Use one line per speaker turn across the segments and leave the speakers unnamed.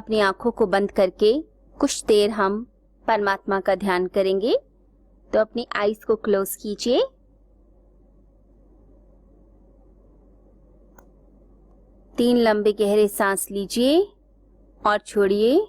अपनी आंखों को बंद करके कुछ देर हम परमात्मा का ध्यान करेंगे। तो अपनी आईज को क्लोज कीजिए। तीन लंबे गहरे सांस लीजिए और छोड़िए।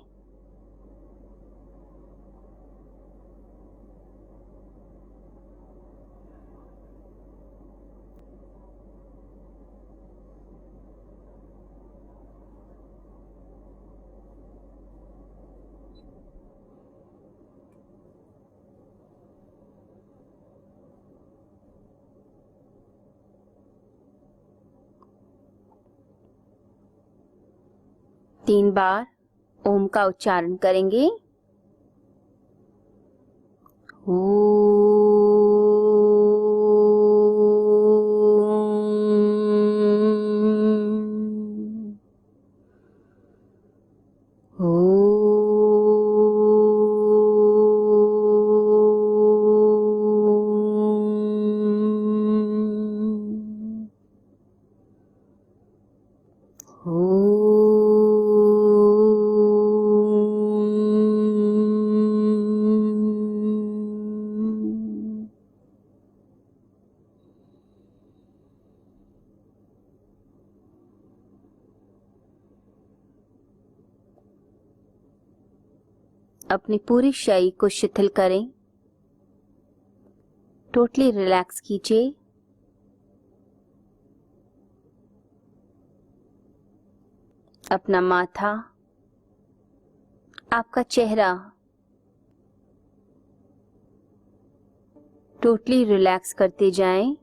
तीन बार ओम का उच्चारण करेंगे। अपने पूरे शरीर को शिथिल करें, टोटली रिलैक्स कीजिए। अपना माथा, आपका चेहरा टोटली रिलैक्स करते जाएं।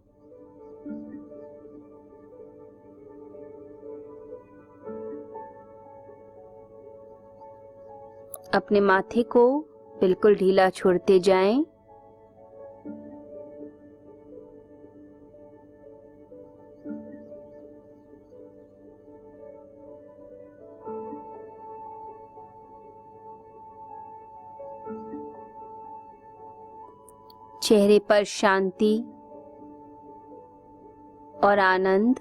अपने माथे को बिल्कुल ढीला छोड़ते जाएं। चेहरे पर शांति और आनंद,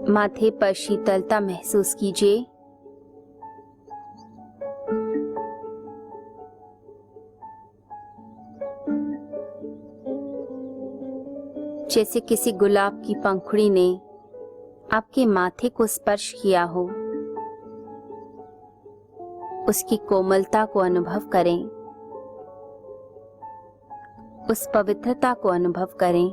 माथे पर शीतलता महसूस कीजिए। जैसे किसी गुलाब की पंखुड़ी ने आपके माथे को स्पर्श किया हो। उसकी कोमलता को अनुभव करें, उस पवित्रता को अनुभव करें।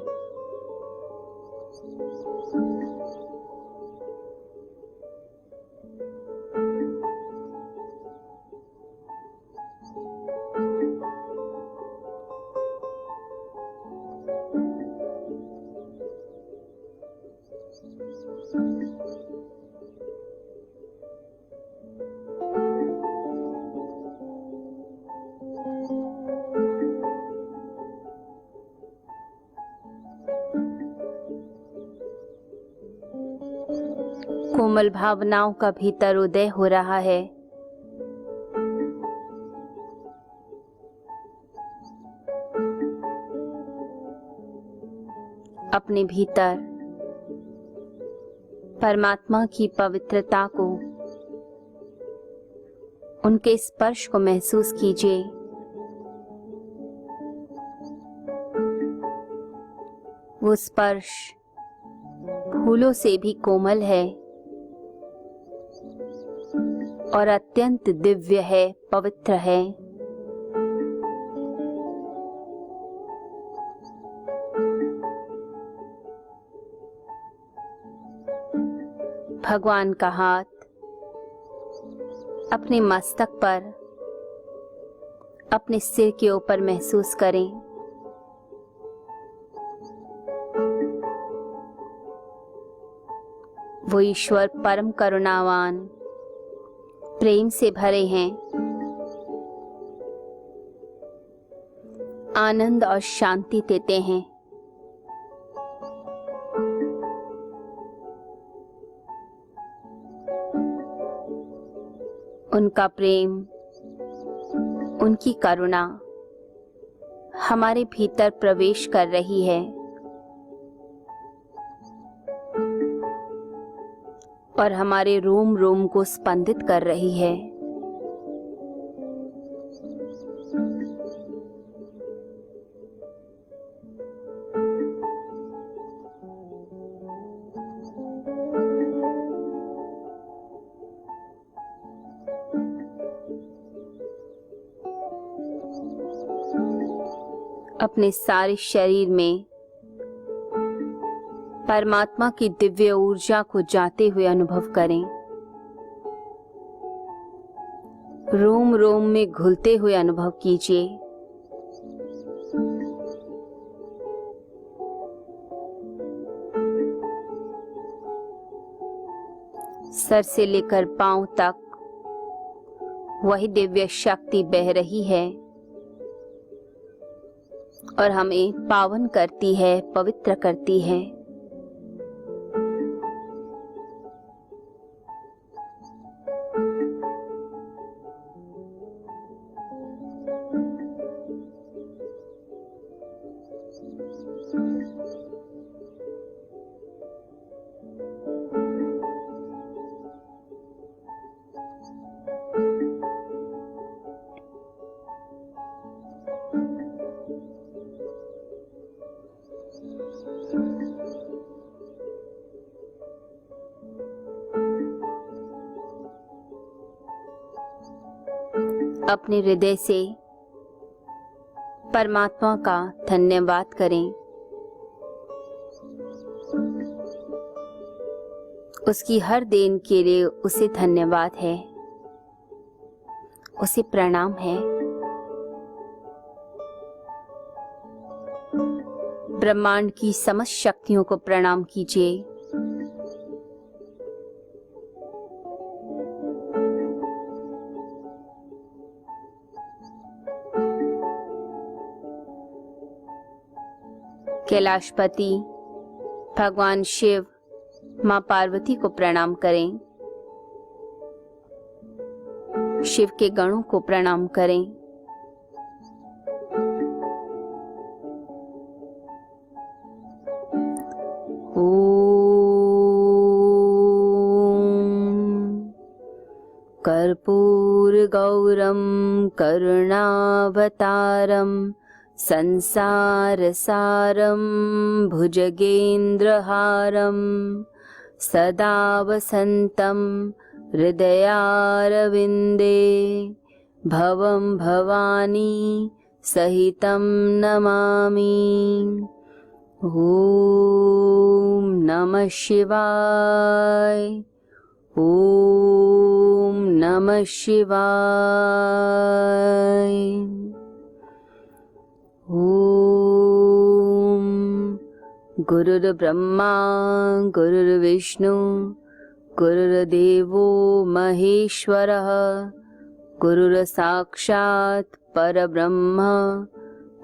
कोमल भावनाओं का भीतर उदय हो रहा है। अपने भीतर परमात्मा की पवित्रता को, उनके स्पर्श को महसूस कीजिए। वो स्पर्श फूलों से भी कोमल है और अत्यंत दिव्य है, पवित्र है। भगवान का हाथ अपने मस्तक पर, अपने सिर के ऊपर महसूस करें। वो ईश्वर परम करुणावान, प्रेम से भरे हैं, आनंद और शांति देते हैं। उनका प्रेम, उनकी करुणा हमारे भीतर प्रवेश कर रही है और हमारे रोम रोम को स्पंदित कर रही है। अपने सारे शरीर में परमात्मा की दिव्य ऊर्जा को जाते हुए अनुभव करें। रोम रोम में घुलते हुए अनुभव कीजिए। सर से लेकर पांव तक वही दिव्य शक्ति बह रही है और हमें पावन करती है, पवित्र करती है। अपने हृदय से परमात्मा का धन्यवाद करें। उसकी हर देन के लिए उसे धन्यवाद है, उसे प्रणाम है। ब्रह्मांड की समस्त शक्तियों को प्रणाम कीजिए। कैलाशपति भगवान शिव, मां पार्वती को प्रणाम करें। शिव के गणों को प्रणाम करें। कर्पूर गौरम करुणावतारम संसार सारम भुजगेन्द्रहारम सदा वसन्तं हृदयारविन्दे भवं भवानी सहितं नमामि। ॐ नमः शिवाय। ॐ नमः शिवाय। ॐ गुरुर्ब्रह्मा गुरुर्विष्णु गुरुर्देवो महेश्वरः गुरुर्साक्षात् परब्रह्म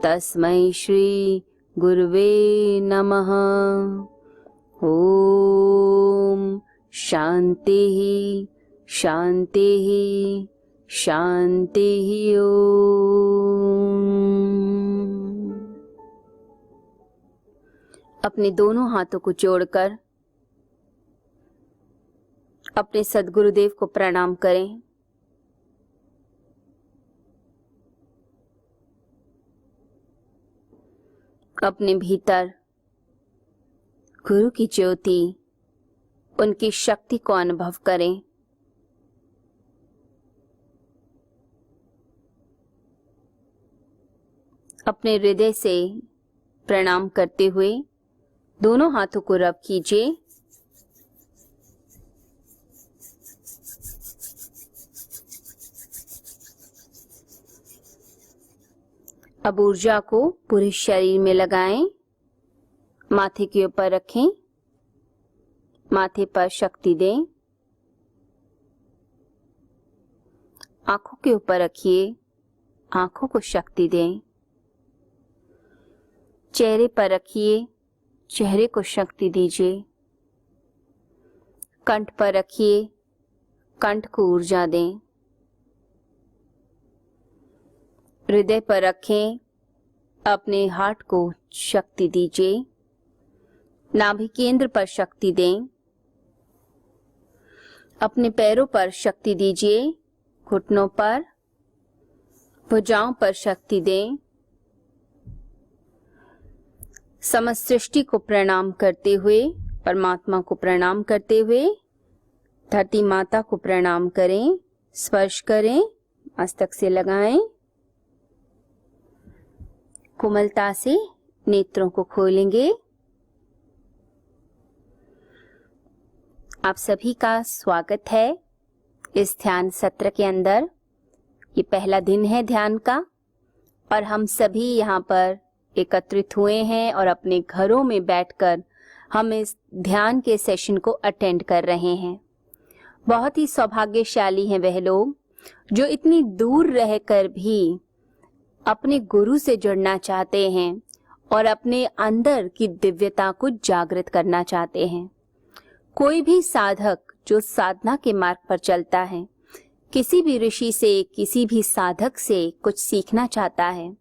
तस्मै श्री गुरुवे नमः। ॐ शान्तिः शान्तिः शान्तिः। अपने दोनों हाथों को जोड़कर अपने सद्गुरुदेव को प्रणाम करें। अपने भीतर गुरु की ज्योति, उनकी शक्ति को अनुभव करें। अपने हृदय से प्रणाम करते हुए दोनों हाथों को रब कीजिए। अब ऊर्जा को पूरे शरीर में लगाएं, माथे के ऊपर रखें, माथे पर शक्ति दें। आंखों के ऊपर रखिए, आंखों को शक्ति दें। चेहरे पर रखिए, चेहरे को शक्ति दीजिए। कंठ पर रखिए, कंठ को ऊर्जा दें। हृदय पर रखें, अपने हार्ट को शक्ति दीजिए। नाभि केंद्र पर शक्ति दें। अपने पैरों पर शक्ति दीजिए, घुटनों पर, भुजाओं पर शक्ति दें। समस्त सृष्टि को प्रणाम करते हुए, परमात्मा को प्रणाम करते हुए, धरती माता को प्रणाम करें। स्पर्श करें, मस्तक से लगाएं। कोमलता से नेत्रों को खोलेंगे। आप सभी का स्वागत है इस ध्यान सत्र के अंदर। ये पहला दिन है ध्यान का और हम सभी यहाँ पर एकत्रित हुए हैं और अपने घरों में बैठकर हम इस ध्यान के सेशन को अटेंड कर रहे हैं। बहुत ही सौभाग्यशाली हैं वह लोग जो इतनी दूर रहकर भी अपने गुरु से जुड़ना चाहते हैं और अपने अंदर की दिव्यता को जागृत करना चाहते हैं। कोई भी साधक जो साधना के मार्ग पर चलता है, किसी भी ऋषि से, किसी भी साधक से कुछ सीखना चाहता है,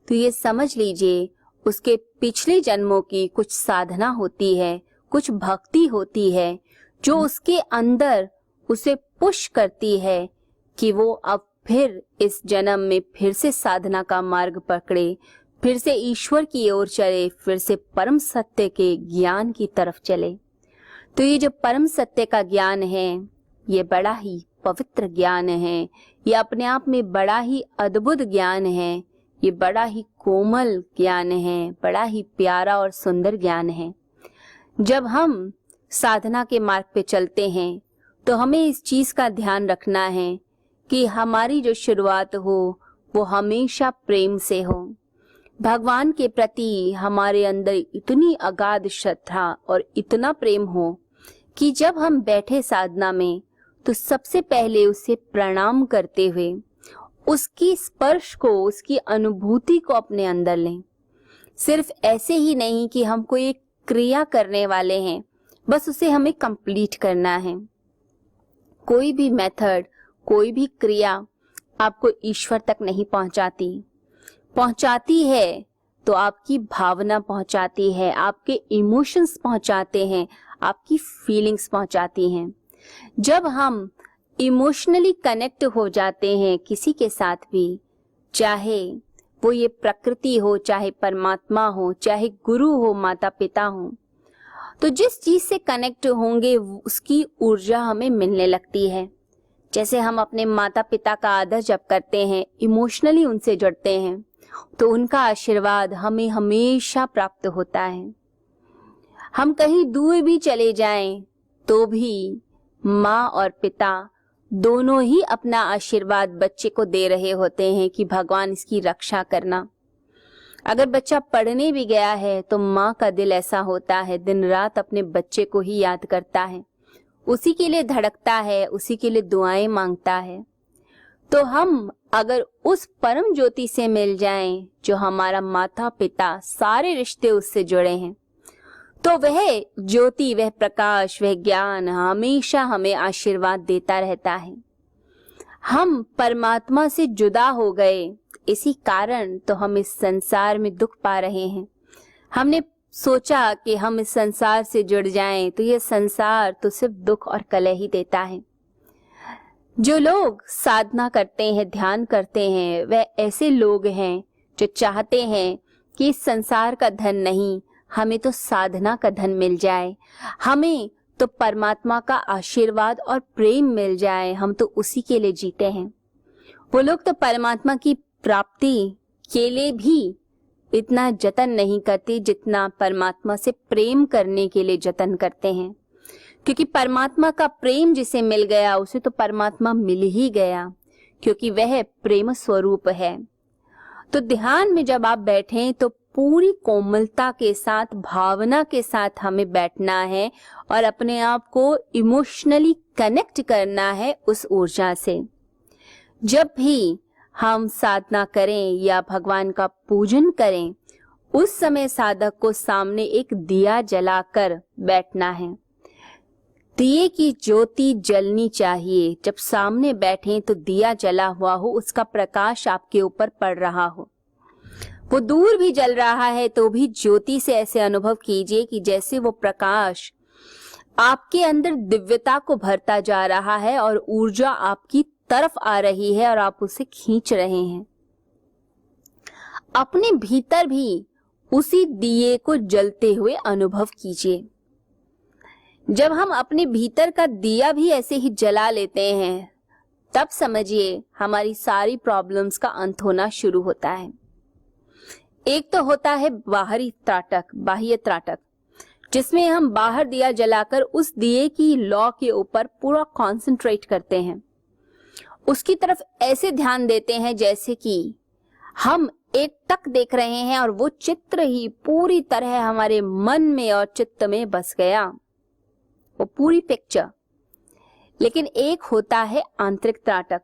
तो ये समझ लीजिए उसके पिछले जन्मों की कुछ साधना होती है, कुछ भक्ति होती है जो उसके अंदर उसे पुश करती है कि वो अब फिर इस जन्म में फिर से साधना का मार्ग पकड़े, फिर से ईश्वर की ओर चले, फिर से परम सत्य के ज्ञान की तरफ चले। तो ये जो परम सत्य का ज्ञान है, ये बड़ा ही पवित्र ज्ञान है, ये अपने आप में बड़ा ही अद्भुत ज्ञान है, ये बड़ा ही कोमल ज्ञान है, बड़ा ही प्यारा और सुंदर ज्ञान है। जब हम साधना के मार्ग पे चलते हैं तो हमें इस चीज का ध्यान रखना है कि हमारी जो शुरुआत हो वो हमेशा प्रेम से हो। भगवान के प्रति हमारे अंदर इतनी अगाध श्रद्धा और इतना प्रेम हो कि जब हम बैठे साधना में तो सबसे पहले उसे प्रणाम करते हुए उसकी स्पर्श को, उसकी अनुभूति को अपने अंदर लें। सिर्फ ऐसे ही नहीं कि हम कोई एक क्रिया करने वाले हैं, बस उसे हमें कंप्लीट करना है। कोई भी मेथड, कोई भी क्रिया आपको ईश्वर तक नहीं पहुंचाती है तो आपकी भावना पहुंचाती है, आपके इमोशंस पहुंचाते हैं, आपकी फीलिंग्स पहुंचाती हैं। जब हम इमोशनली कनेक्ट हो जाते हैं किसी के साथ भी, चाहे वो ये प्रकृति हो, चाहे परमात्मा हो, चाहे गुरु हो, माता पिता हो, तो जिस चीज से कनेक्ट होंगे उसकी ऊर्जा हमें मिलने लगती है। जैसे हम अपने माता पिता का आदर जब करते हैं, इमोशनली उनसे जुड़ते हैं, तो उनका आशीर्वाद हमें हमेशा प्राप्त होता है। हम कहीं दूर भी चले जाएं तो भी माँ और पिता दोनों ही अपना आशीर्वाद बच्चे को दे रहे होते हैं कि भगवान इसकी रक्षा करना। अगर बच्चा पढ़ने भी गया है तो माँ का दिल ऐसा होता है, दिन रात अपने बच्चे को ही याद करता है, उसी के लिए धड़कता है, उसी के लिए दुआएं मांगता है। तो हम अगर उस परम ज्योति से मिल जाएं जो हमारा माता पिता, सारे रिश्ते उससे जुड़े हैं, तो वह ज्योति, वह प्रकाश, वह ज्ञान हमेशा हमें आशीर्वाद देता रहता है। हम परमात्मा से जुदा हो गए, इसी कारण तो हम इस संसार में दुख पा रहे हैं। हमने सोचा कि हम इस संसार से जुड़ जाएं तो यह संसार तो सिर्फ दुख और कलह ही देता है। जो लोग साधना करते हैं, ध्यान करते हैं, वह ऐसे लोग हैं जो चाहते हैं कि इस संसार का धन नहीं, हमें तो साधना का धन मिल जाए, हमें तो परमात्मा का आशीर्वाद और प्रेम मिल जाए, हम तो उसी के लिए जीते हैं। वो लोग तो परमात्मा की प्राप्ति के लिए भी इतना जतन नहीं करते जितना परमात्मा से प्रेम करने के लिए जतन करते हैं, क्योंकि परमात्मा का प्रेम जिसे मिल गया उसे तो परमात्मा मिल ही गया, क्योंकि वह प्रेम स्वरूप है। तो ध्यान में जब आप बैठें तो पूरी कोमलता के साथ, भावना के साथ हमें बैठना है और अपने आप को इमोशनली कनेक्ट करना है उस ऊर्जा से। जब भी हम साधना करें या भगवान का पूजन करें, उस समय साधक को सामने एक दिया जलाकर बैठना है। दिए की ज्योति जलनी चाहिए। जब सामने बैठें तो दिया जला हुआ हो, उसका प्रकाश आपके ऊपर पड़ रहा हो। वो दूर भी जल रहा है तो भी ज्योति से ऐसे अनुभव कीजिए कि जैसे वो प्रकाश आपके अंदर दिव्यता को भरता जा रहा है और ऊर्जा आपकी तरफ आ रही है और आप उसे खींच रहे हैं। अपने भीतर भी उसी दिए को जलते हुए अनुभव कीजिए। जब हम अपने भीतर का दिया भी ऐसे ही जला लेते हैं, तब समझिए हमारी सारी प्रॉब्लम्स का अंत होना शुरू होता है। एक तो होता है बाहरी त्राटक, बाह्य त्राटक, जिसमें हम बाहर दिया जलाकर उस दिए की लौ के ऊपर पूरा कंसंट्रेट करते हैं, उसकी तरफ ऐसे ध्यान देते हैं जैसे कि हम एक टक देख रहे हैं और वो चित्र ही पूरी तरह हमारे मन में और चित्त में बस गया, वो पूरी पिक्चर। लेकिन एक होता है आंतरिक त्राटक,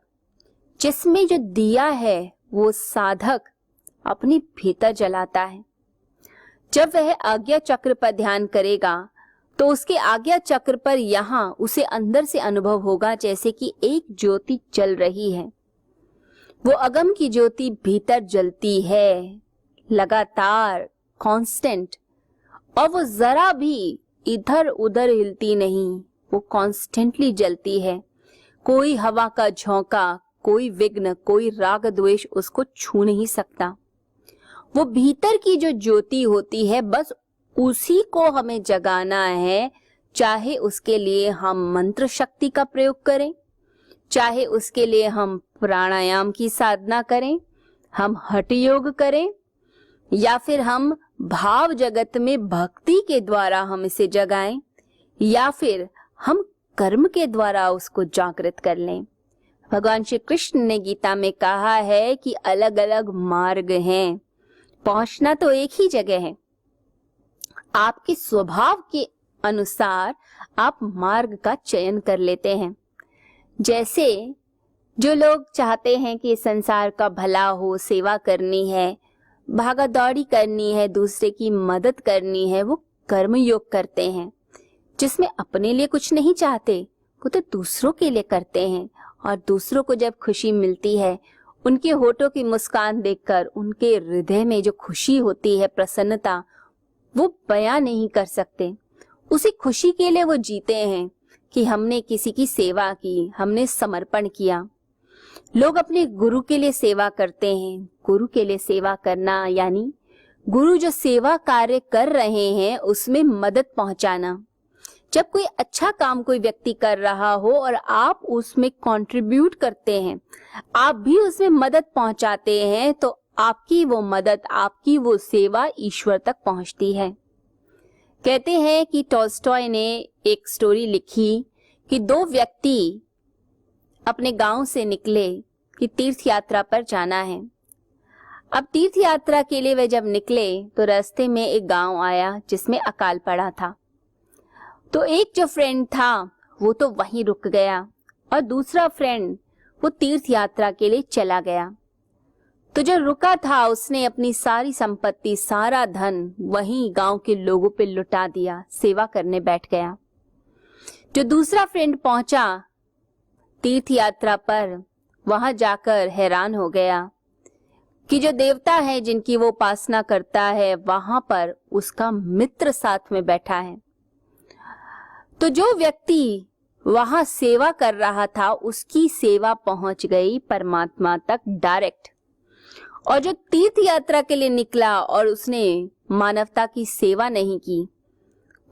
जिसमें जो दिया है वो साधक अपने भीतर जलाता है। जब वह आज्ञा चक्र पर ध्यान करेगा तो उसके आज्ञा चक्र पर यहाँ उसे अंदर से अनुभव होगा जैसे कि एक ज्योति जल रही है। वो अगम की ज्योति भीतर जलती है, लगातार, कांस्टेंट, और वो जरा भी इधर उधर हिलती नहीं, वो कांस्टेंटली जलती है। कोई हवा का झोंका, कोई विघ्न, कोई राग द्वेष उसको छू नहीं सकता। वो भीतर की जो ज्योति होती है, बस उसी को हमें जगाना है। चाहे उसके लिए हम मंत्र शक्ति का प्रयोग करें, चाहे उसके लिए हम प्राणायाम की साधना करें, हम हठ योग करें, या फिर हम भाव जगत में भक्ति के द्वारा हम इसे जगाएं, या फिर हम कर्म के द्वारा उसको जागृत कर लें। भगवान श्री कृष्ण ने गीता में कहा है कि अलग अलग मार्ग हैं, पहुंचना तो एक ही जगह है। आपके स्वभाव के अनुसार आप मार्ग का चयन कर लेते हैं। जैसे जो लोग चाहते हैं कि संसार का भला हो, सेवा करनी है, भागा दौड़ी करनी है, दूसरे की मदद करनी है, वो कर्म योग करते हैं, जिसमें अपने लिए कुछ नहीं चाहते, वो तो दूसरों के लिए करते हैं। और दूसरों को जब खुशी मिलती है, उनके होठों की मुस्कान देखकर उनके हृदय में जो खुशी होती है, प्रसन्नता, वो बयां नहीं कर सकते। उसी खुशी के लिए वो जीते हैं कि हमने किसी की सेवा की, हमने समर्पण किया। लोग अपने गुरु के लिए सेवा करते हैं। गुरु के लिए सेवा करना यानी गुरु जो सेवा कार्य कर रहे हैं उसमें मदद पहुंचाना। जब कोई अच्छा काम कोई व्यक्ति कर रहा हो और आप उसमें कंट्रीब्यूट करते हैं, आप भी उसमें मदद पहुंचाते हैं, तो आपकी वो मदद, आपकी वो सेवा ईश्वर तक पहुंचती है। कहते हैं कि टॉल्स्टॉय ने एक स्टोरी लिखी कि दो व्यक्ति अपने गांव से निकले कि तीर्थ यात्रा पर जाना है। अब तीर्थ यात्रा के लिए वे जब निकले तो रास्ते में एक गांव आया जिसमें अकाल पड़ा था। तो एक जो फ्रेंड था वो तो वहीं रुक गया और दूसरा फ्रेंड वो तीर्थ यात्रा के लिए चला गया। तो जो रुका था उसने अपनी सारी संपत्ति, सारा धन वहीं गांव के लोगों पे लुटा दिया, सेवा करने बैठ गया। जो दूसरा फ्रेंड पहुंचा तीर्थ यात्रा पर, वहां जाकर हैरान हो गया कि जो देवता है जिनकी वो उपासना करता है, वहां पर उसका मित्र साथ में बैठा है। तो जो व्यक्ति वहां सेवा कर रहा था उसकी सेवा पहुंच गई परमात्मा तक डायरेक्ट, और जो तीर्थ यात्रा के लिए निकला और उसने मानवता की सेवा नहीं की,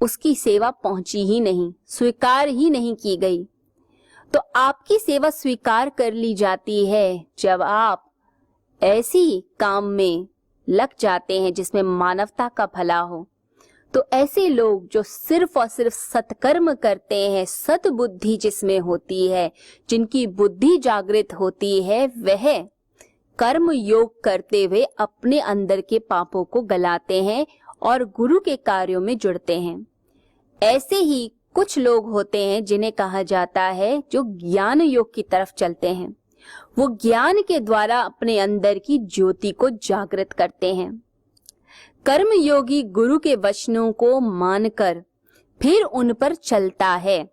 उसकी सेवा पहुंची ही नहीं, स्वीकार ही नहीं की गई। तो आपकी सेवा स्वीकार कर ली जाती है जब आप ऐसी काम में लग जाते हैं जिसमें मानवता का भला हो। तो ऐसे लोग जो सिर्फ और सिर्फ सत्कर्म करते हैं, सद्बुद्धि जिसमें होती है, जिनकी बुद्धि जागृत होती है, वह कर्म योग करते हुए अपने अंदर के पापों को गलाते हैं और गुरु के कार्यों में जुड़ते हैं। ऐसे ही कुछ लोग होते हैं जिन्हें कहा जाता है जो ज्ञान योग की तरफ चलते हैं। वो ज्ञान के द्वारा अपने अंदर की ज्योति को जागृत करते हैं। कर्म योगी गुरु के वचनों को मानकर फिर उन पर चलता है।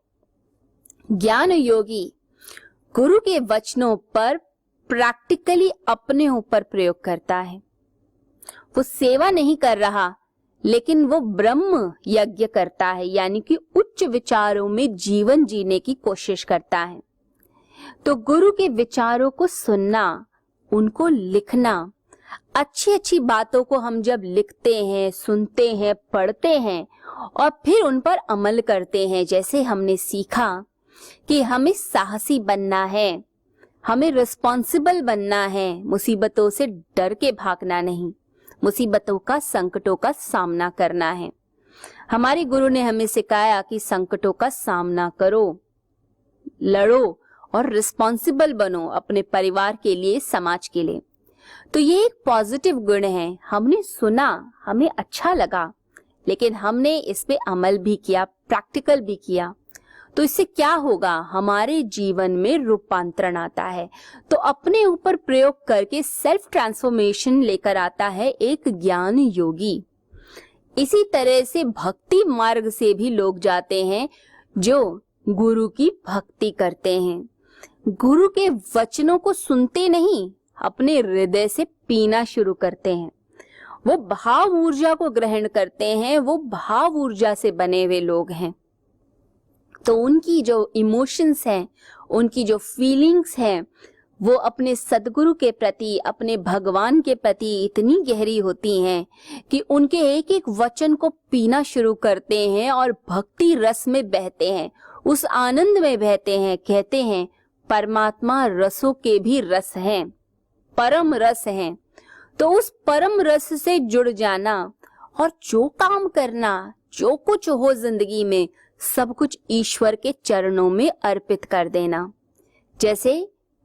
ज्ञान योगी गुरु के वचनों पर प्रैक्टिकली अपने ऊपर प्रयोग करता है। वो सेवा नहीं कर रहा, लेकिन वो ब्रह्म यज्ञ करता है, यानी कि उच्च विचारों में जीवन जीने की कोशिश करता है। तो गुरु के विचारों को सुनना, उनको लिखना, अच्छी अच्छी बातों को हम जब लिखते हैं, सुनते हैं, पढ़ते हैं और फिर उन पर अमल करते हैं, जैसे हमने सीखा कि हमें साहसी बनना है, हमें रिस्पॉन्सिबल बनना है, मुसीबतों से डर के भागना नहीं, मुसीबतों का, संकटों का सामना करना है। हमारे गुरु ने हमें सिखाया कि संकटों का सामना करो, लड़ो और रिस्पॉन्सिबल बनो अपने परिवार के लिए, समाज के लिए। तो ये एक पॉजिटिव गुण है। हमने सुना, हमें अच्छा लगा, लेकिन हमने इस पे अमल भी किया, प्रैक्टिकल भी किया। तो इससे क्या होगा? हमारे जीवन में रूपांतरण आता है। तो अपने ऊपर प्रयोग करके सेल्फ ट्रांसफॉर्मेशन लेकर आता है एक ज्ञान योगी। इसी तरह से भक्ति मार्ग से भी लोग जाते हैं जो गुरु की भक्ति करते हैं। गुरु के वचनों को सुनते नहीं, अपने हृदय से पीना शुरू करते हैं। वो भाव ऊर्जा को ग्रहण करते हैं, वो भाव ऊर्जा से बने हुए लोग हैं। तो उनकी जो इमोशंस हैं, उनकी जो फीलिंग्स हैं, वो अपने सदगुरु के प्रति, अपने भगवान के प्रति इतनी गहरी होती हैं कि उनके एक एक वचन को पीना शुरू करते हैं और भक्ति रस में बहते हैं, उस आनंद में बहते हैं। कहते हैं परमात्मा रसों के भी रस हैं, परम रस हैं। तो उस परम रस से जुड़ जाना और जो काम करना, जो कुछ हो जिंदगी में, सब कुछ ईश्वर के चरणों में अर्पित कर देना। जैसे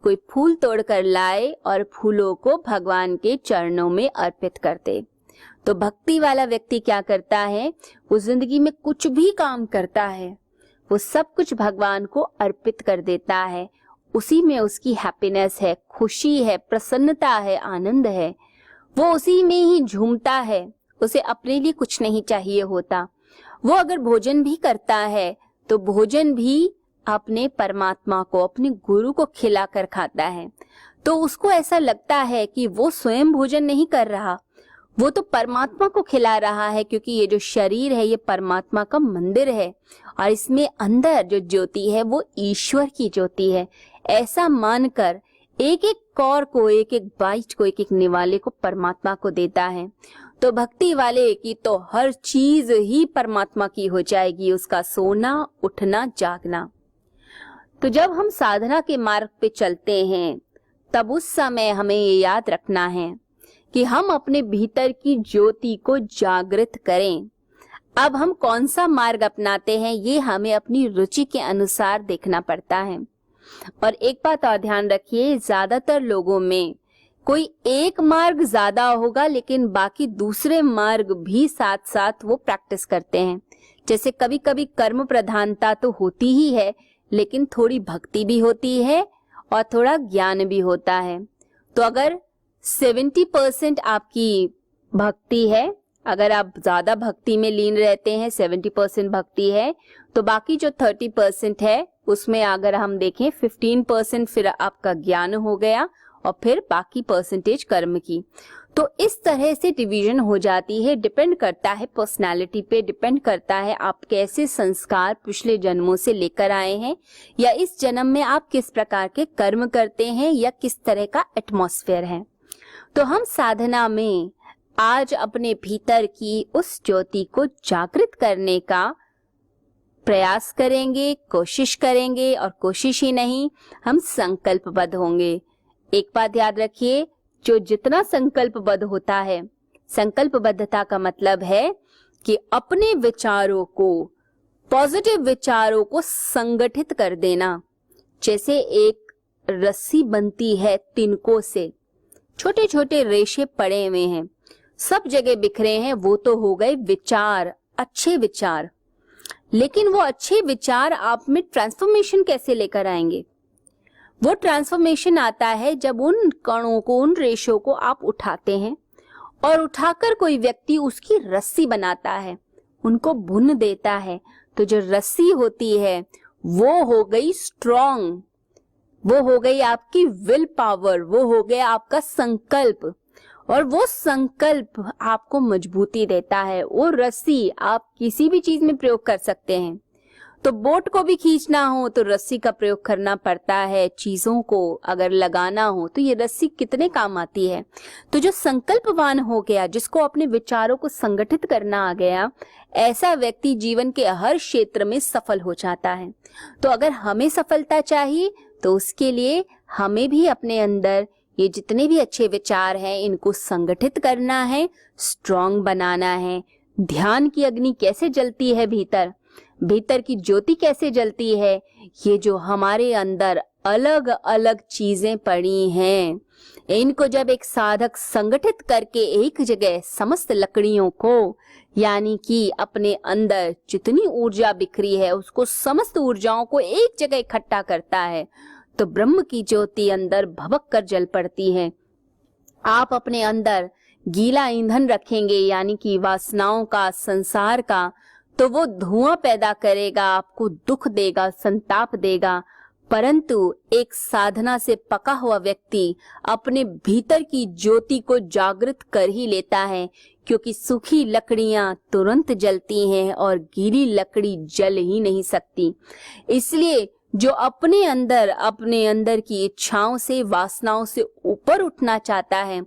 कोई फूल तोड़ कर लाए और फूलों को भगवान के चरणों में अर्पित कर दे। तो भक्ति वाला व्यक्ति क्या करता है? वो जिंदगी में कुछ भी काम करता है, वो सब कुछ भगवान को अर्पित कर देता है। उसी में उसकी हैप्पीनेस है, खुशी है, प्रसन्नता है, आनंद है। वो उसी में ही झूमता है, उसे अपने लिए कुछ नहीं चाहिए होता। वो अगर भोजन भी करता है तो भोजन भी अपने परमात्मा को, अपने गुरु को खिलाकर खाता है। तो उसको ऐसा लगता है कि वो स्वयं भोजन नहीं कर रहा, वो तो परमात्मा को खिला रहा है, क्योंकि ये जो शरीर है ये परमात्मा का मंदिर है और इसमें अंदर जो ज्योति है वो ईश्वर की ज्योति है। ऐसा मानकर एक एक कौर को, एक एक बाइट को, एक एक निवाले को परमात्मा को देता है। तो भक्ति वाले की तो हर चीज ही परमात्मा की हो जाएगी, उसका सोना, उठना, जागना। तो जब हम साधना के मार्ग पे चलते हैं तब उस समय हमें ये याद रखना है कि हम अपने भीतर की ज्योति को जागृत करें। अब हम कौन सा मार्ग अपनाते हैं ये हमें अपनी रुचि के अनुसार देखना पड़ता है। और एक बात और ध्यान रखिए, ज्यादातर लोगों में कोई एक मार्ग ज्यादा होगा, लेकिन बाकी दूसरे मार्ग भी साथ साथ वो प्रैक्टिस करते हैं। जैसे कभी कभी कर्म प्रधानता तो होती ही है, लेकिन थोड़ी भक्ति भी होती है और थोड़ा ज्ञान भी होता है। तो अगर 70% आपकी भक्ति है, अगर आप ज्यादा भक्ति में लीन रहते हैं, 70% भक्ति है, तो बाकी जो 30% है उसमें अगर हम देखें 15% फिर आपका ज्ञान हो गया और फिर बाकी परसेंटेज कर्म की। तो इस तरह से डिवीजन हो जाती है। डिपेंड करता है पर्सनालिटी पे, डिपेंड करता है आप कैसे संस्कार पिछले जन्मों से लेकर आए हैं, या इस जन्म में आप किस प्रकार के कर्म करते हैं, या किस तरह का एटमॉस्फेयर है। तो हम साधना में आज अपने भीतर की उस ज्योति को जागृत करने का प्रयास करेंगे, कोशिश करेंगे, और कोशिश ही नहीं, हम संकल्पबद्ध होंगे। एक बात याद रखिए, जो जितना संकल्पबद्ध होता है, संकल्पबद्धता का मतलब है कि अपने विचारों को, पॉजिटिव विचारों को संगठित कर देना। जैसे एक रस्सी बनती है तिनकों से, छोटे छोटे रेशे पड़े हुए हैं, सब जगह बिखरे हैं। वो तो हो गए विचार, अच्छे विचार। लेकिन वो अच्छे विचार आप में ट्रांसफॉर्मेशन कैसे लेकर आएंगे? वो ट्रांसफॉर्मेशन आता है जब उन कणों को, उन रेशों को आप उठाते हैं और उठाकर कोई व्यक्ति उसकी रस्सी बनाता है, उनको भून देता है। तो जो रस्सी होती है वो हो गई स्ट्रॉन्ग, वो हो गई आपकी विल पावर, वो हो गया आपका संकल्प, और वो संकल्प आपको मजबूती देता है। वो रस्सी आप किसी भी चीज में प्रयोग कर सकते हैं। तो बोट को भी खींचना हो तो रस्सी का प्रयोग करना पड़ता है। चीजों को अगर लगाना हो तो ये रस्सी कितने काम आती है। तो जो संकल्पवान हो गया, जिसको अपने विचारों को संगठित करना आ गया, ऐसा व्यक्ति जीवन के हर क्षेत्र में सफल हो जाता है। तो अगर हमें सफलता चाहिए तो उसके लिए हमें भी अपने अंदर ये जितने भी अच्छे विचार हैं इनको संगठित करना है, स्ट्रॉन्ग बनाना है। ध्यान की अग्नि कैसे जलती है भीतर, भीतर की ज्योति कैसे जलती है, ये जो हमारे अंदर अलग अलग चीजें पड़ी हैं, इनको जब एक साधक संगठित करके एक जगह समस्त लकड़ियों को, यानी कि अपने अंदर जितनी ऊर्जा बिखरी है उसको, समस्त ऊर्जाओं को एक जगह इकट्ठा करता है, तो ब्रह्म की ज्योति अंदर भभक कर जल पड़ती है। आप अपने अंदर गीला ईंधन रखेंगे, यानी कि वासनाओं का, संसार का, तो वो धुआं पैदा करेगा, आपको दुख देगा, संताप देगा। परंतु एक साधना से पका हुआ व्यक्ति अपने भीतर की ज्योति को जागृत कर ही लेता है, क्योंकि सूखी लकड़ियां तुरंत जलती हैं और गीली लकड़ी जल ही नहीं सकती। इसलिए जो अपने अंदर की इच्छाओं से, वासनाओं से ऊपर उठना चाहता है,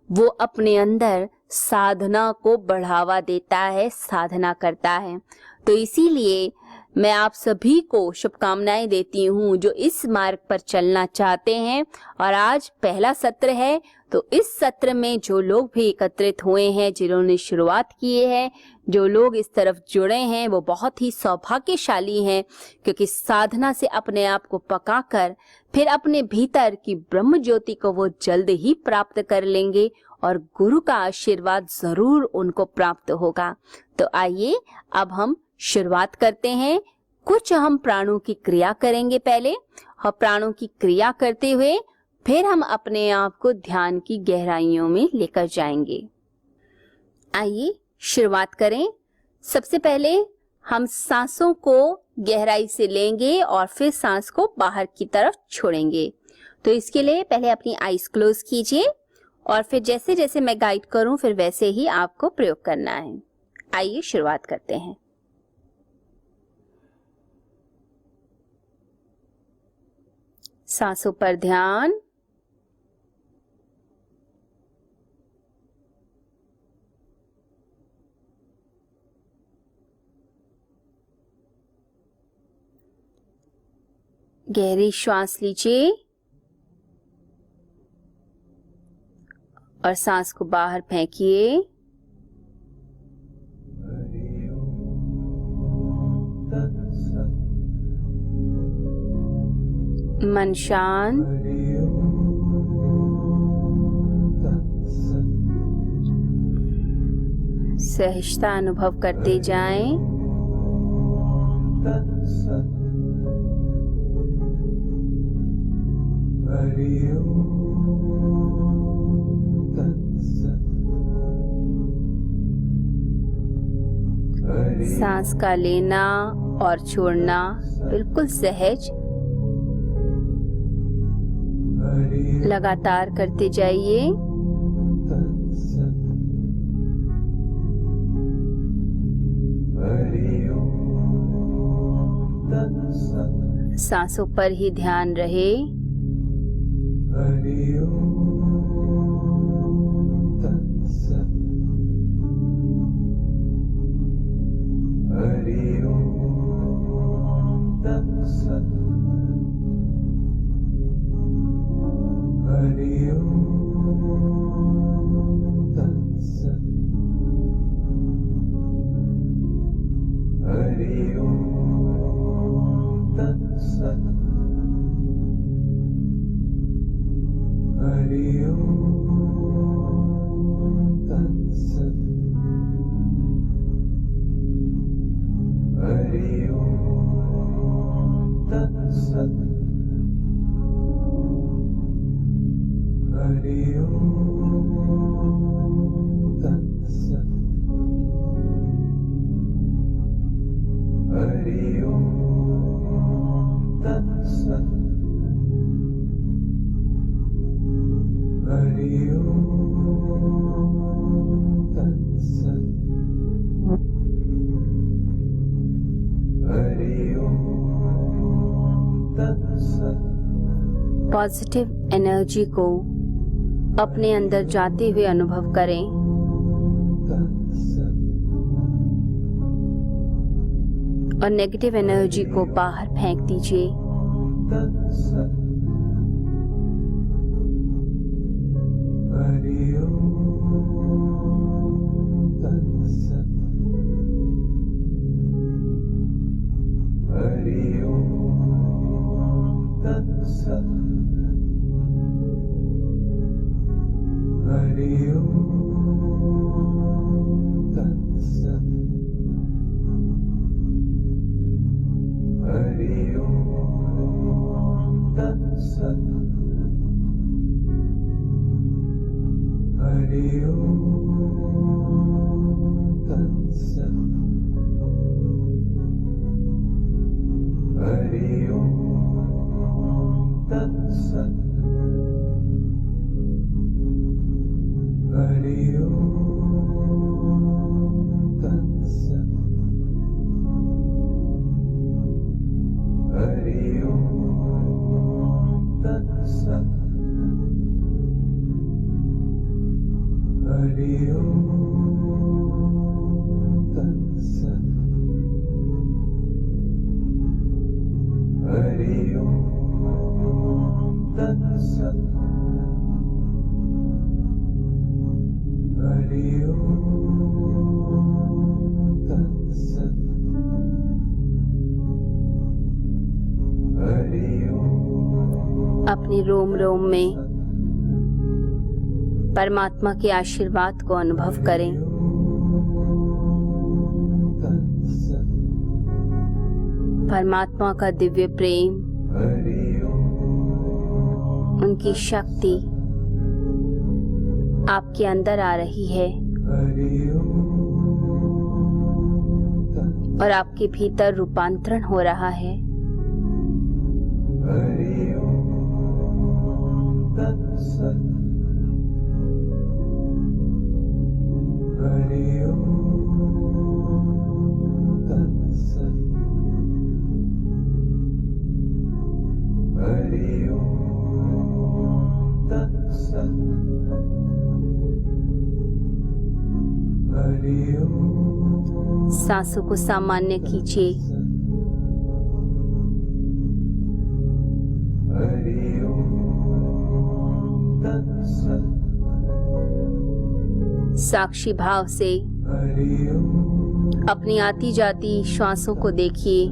वो अपने अंदर साधना को बढ़ावा देता है, साधना करता है। तो इसीलिए मैं आप सभी को शुभकामनाएं देती हूँ जो इस मार्ग पर चलना चाहते हैं। और आज पहला सत्र है, तो इस सत्र में जो लोग भी एकत्रित हुए हैं, जिन्होंने शुरुआत किए हैं, जो लोग इस तरफ जुड़े हैं, वो बहुत ही सौभाग्यशाली हैं, क्योंकि साधना से अपने आप को पकाकर फिर अपने भीतर की ब्रह्म ज्योति को वो जल्द ही प्राप्त कर लेंगे और गुरु का आशीर्वाद जरूर उनको प्राप्त होगा। तो आइए अब हम शुरुआत करते हैं। कुछ हम प्राणों की क्रिया करेंगे पहले, और प्राणों की क्रिया करते हुए फिर हम अपने आप को ध्यान की गहराइयों में लेकर जाएंगे। आइए शुरुआत करें। सबसे पहले हम सांसों को गहराई से लेंगे और फिर सांस को बाहर की तरफ छोड़ेंगे। तो इसके लिए पहले अपनी आईज क्लोज कीजिए और फिर जैसे जैसे मैं गाइड करूं फिर वैसे ही आपको प्रयोग करना है। आइए शुरुआत करते हैं। सांसों पर ध्यान। गहरी श्वास लीजिए और सांस को बाहर फेंकिए। मन शांत। सहजता अनुभव करते जाएं। सांस का लेना और छोड़ना बिल्कुल सहज, लगातार करते जाइए। सांसों पर ही ध्यान रहे।
Hare Om
पॉजिटिव एनर्जी को अपने अंदर जाते हुए अनुभव करें और नेगेटिव एनर्जी को बाहर फेंक दीजिए। अपने रोम रोम में परमात्मा के आशीर्वाद को अनुभव करें। परमात्मा का दिव्य प्रेम, उनकी शक्ति आपके अंदर आ रही है और आपके भीतर रूपांतरण हो रहा है। सांसों को सामान्य कीजिए। साक्षी भाव से अपनी आती जाती श्वासों को देखिए।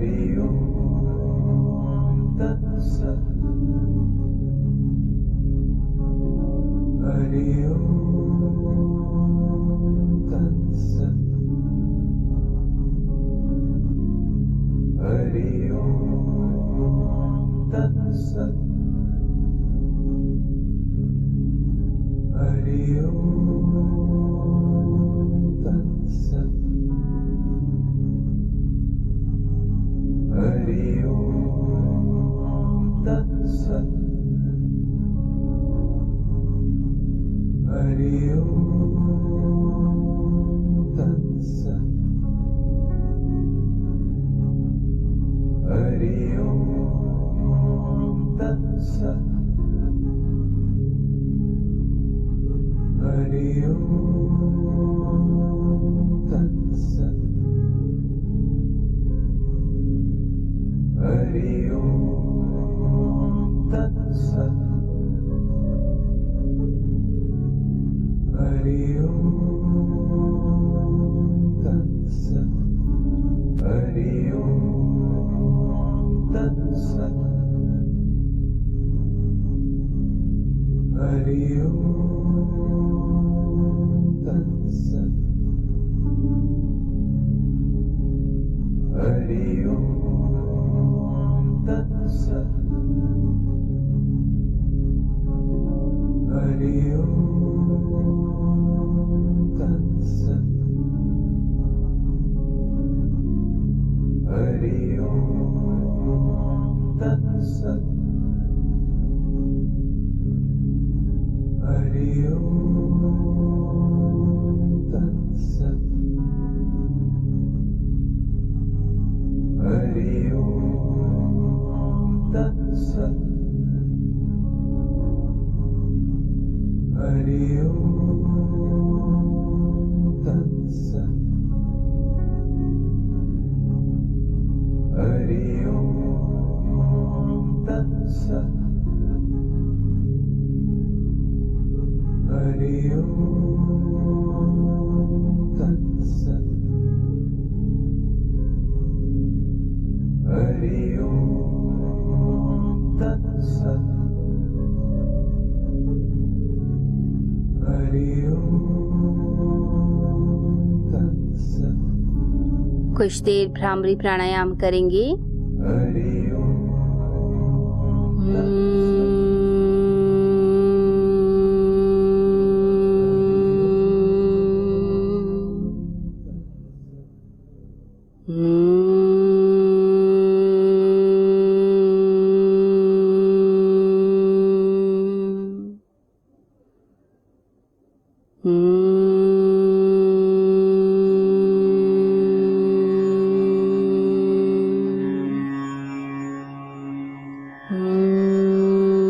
Hare Om Tat Sat तत्सत् हरि ओम तत्सत् हरि ओम तत्सत् हरि ओम तत्सत् हरि ओम तत्सत् हरि ओम तत्सत् हरि ओम तत्सत् हरि ओम तत्सत् हरि ओम तत्सत् हरि ओम तत्सत् हरि ओम तत्सत् हरि ओम तत्सत् हरि ओम तत्सत् हरि ओम तत्सत् हरि ओम तत्सत् हरि ओम तत्सत् हरि ओम तत्सत् हरि ओम तत्सत् हरि ओम तत्सत् हरि ओम तत्सत्
कुछ देर भ्रामरी प्राणायाम करेंगे।
हरि ओम
Hmm.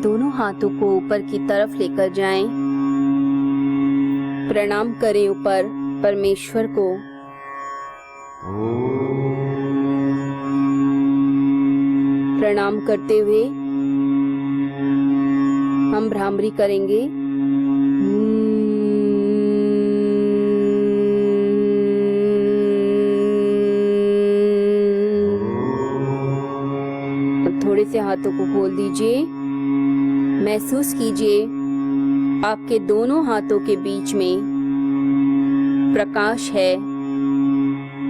दोनों हाथों को ऊपर की तरफ लेकर जाएं। प्रणाम करें ऊपर परमेश्वर को। प्रणाम करते हुए हम भ्रामरी करेंगे। थोड़े से हाथों को खोल दीजिए। महसूस कीजिए आपके दोनों हाथों के बीच में प्रकाश है,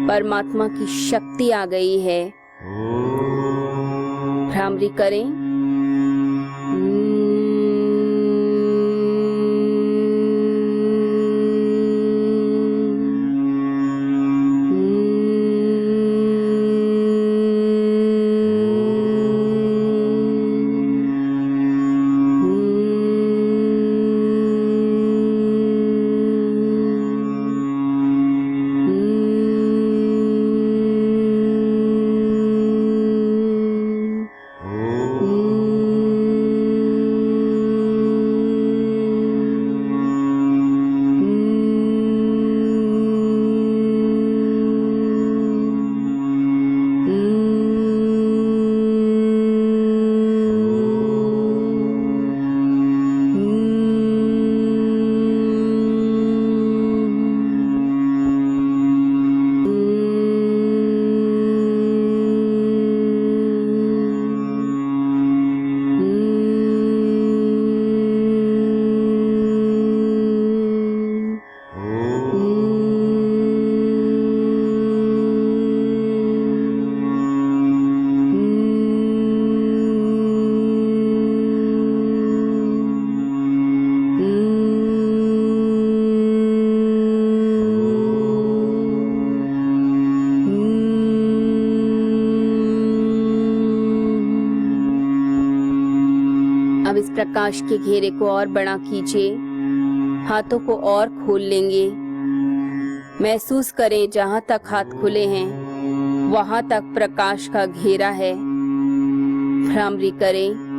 परमात्मा की शक्ति आ गई है। भ्रामरी करें। अब इस प्रकाश के घेरे को और बड़ा कीजिए। हाथों को और खोल लेंगे। महसूस करें जहां तक हाथ खुले हैं वहां तक प्रकाश का घेरा है। भ्रामरी करें।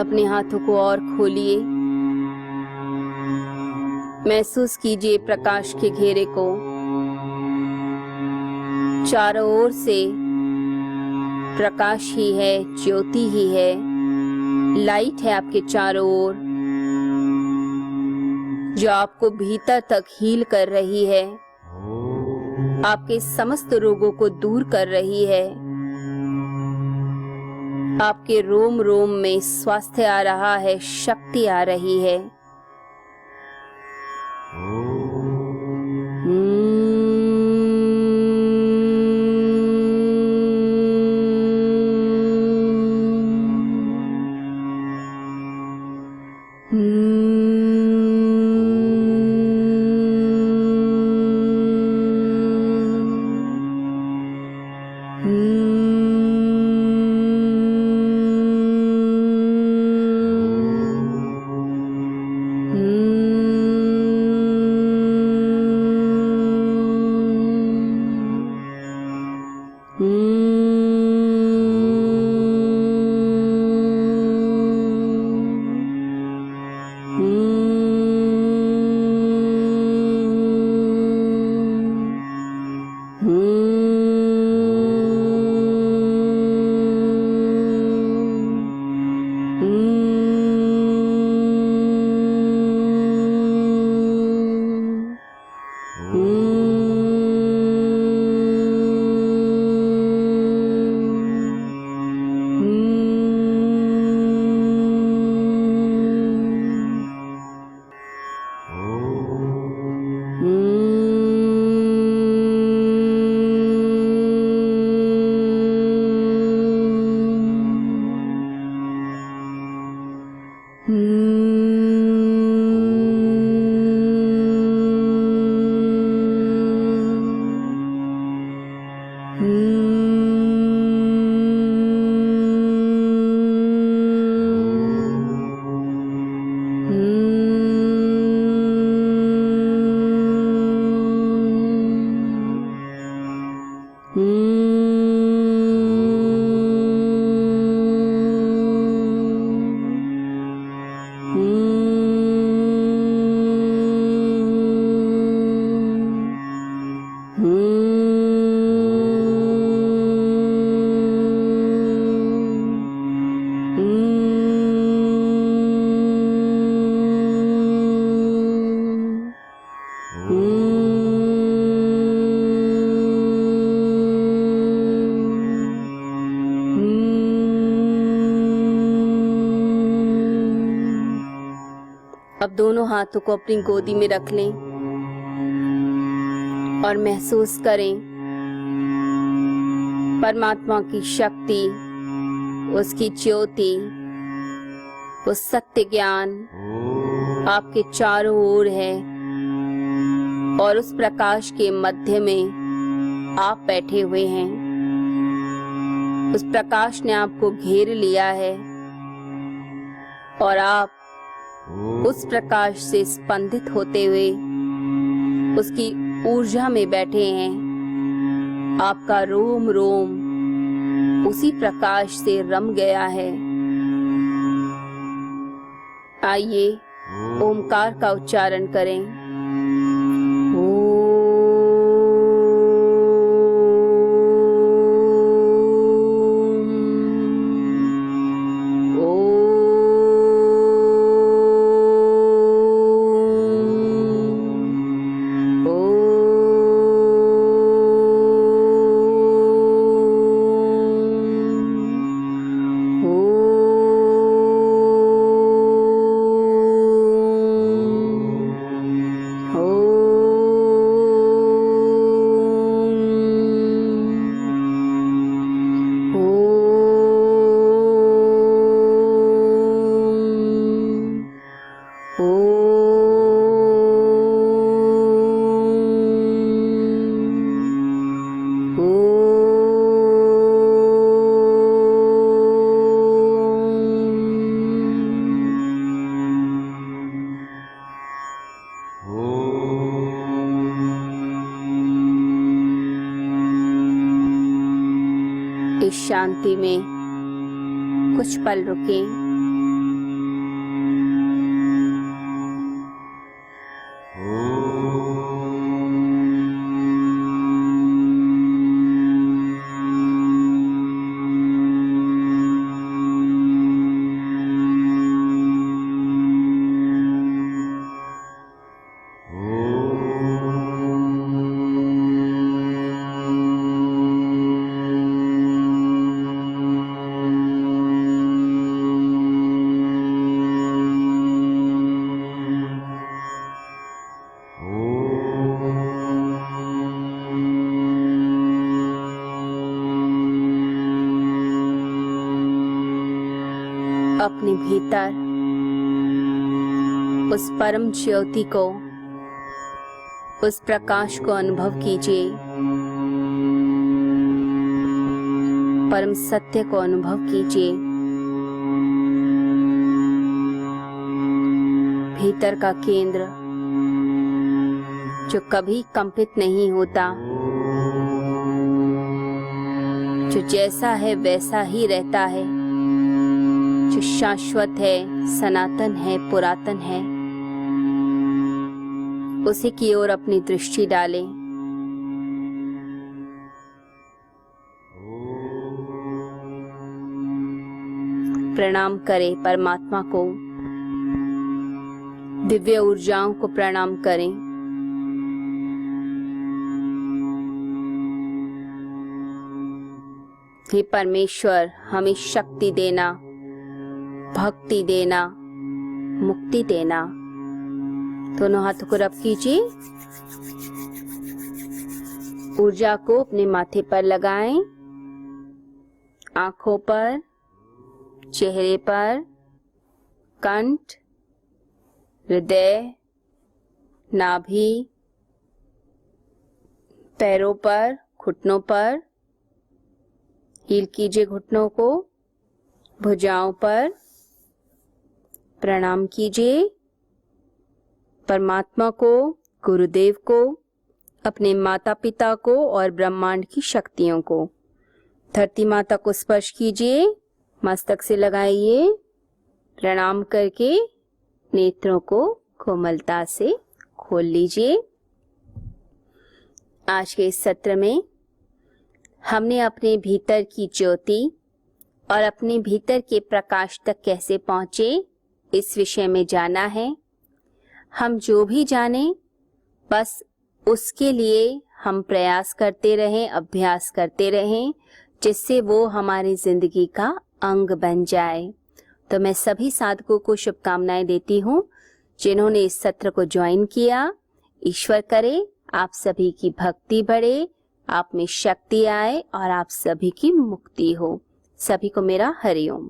अपने हाथों को और खोलिए। महसूस कीजिए प्रकाश के घेरे को। चारों ओर से प्रकाश ही है, ज्योति ही है, लाइट है आपके चारों ओर, जो आपको भीतर तक हील कर रही है, आपके समस्त रोगों को दूर कर रही है। आपके रोम रोम में स्वास्थ्य आ रहा है, शक्ति आ रही है। अब दोनों हाथों को अपनी गोदी में रख लें और महसूस करें परमात्मा की शक्ति, उसकी ज्योति, वो सत्य ज्ञान आपके चारों ओर है और उस प्रकाश के मध्य में आप बैठे हुए हैं। उस प्रकाश ने आपको घेर लिया है और आप उस प्रकाश से स्पंदित होते हुए उसकी ऊर्जा में बैठे हैं। आपका रोम रोम उसी प्रकाश से रम गया है। आइए ओमकार का उच्चारण करें। इस शांति में कुछ पल रुकें। अपने भीतर उस परम ज्योति को, उस प्रकाश को अनुभव कीजिए, परम सत्य को अनुभव कीजिए। भीतर का केंद्र जो कभी कंपित नहीं होता, जो जैसा है वैसा ही रहता है, जो शाश्वत है, सनातन है, पुरातन है, उसी की ओर अपनी दृष्टि डालें। प्रणाम करें परमात्मा को, दिव्य ऊर्जाओं को प्रणाम करें। हे परमेश्वर, हमें शक्ति देना, भक्ति देना, मुक्ति देना। दोनों हाथों को रब कीजिए, ऊर्जा को अपने माथे पर लगाएं, आंखों पर, चेहरे पर, कंठ, हृदय, नाभि, पैरों पर, घुटनों पर, हील कीजिए घुटनों को, भुजाओं पर, प्रणाम कीजिए परमात्मा को, गुरुदेव को, अपने माता पिता को और ब्रह्मांड की शक्तियों को। धरती माता को स्पर्श कीजिए, मस्तक से लगाइए, प्रणाम करके नेत्रों को कोमलता से खोल लीजिए। आज के इस सत्र में हमने अपने भीतर की ज्योति और अपने भीतर के प्रकाश तक कैसे पहुंचे इस विषय में जाना है। हम जो भी जाने बस उसके लिए हम प्रयास करते रहें, अभ्यास करते रहें, जिससे वो हमारी जिंदगी का अंग बन जाए। तो मैं सभी साधकों को शुभकामनाएं देती हूँ जिन्होंने इस सत्र को ज्वाइन किया। ईश्वर करे आप सभी की भक्ति बढ़े, आप में शक्ति आए और आप सभी की मुक्ति हो। सभी को मेरा हरिओम।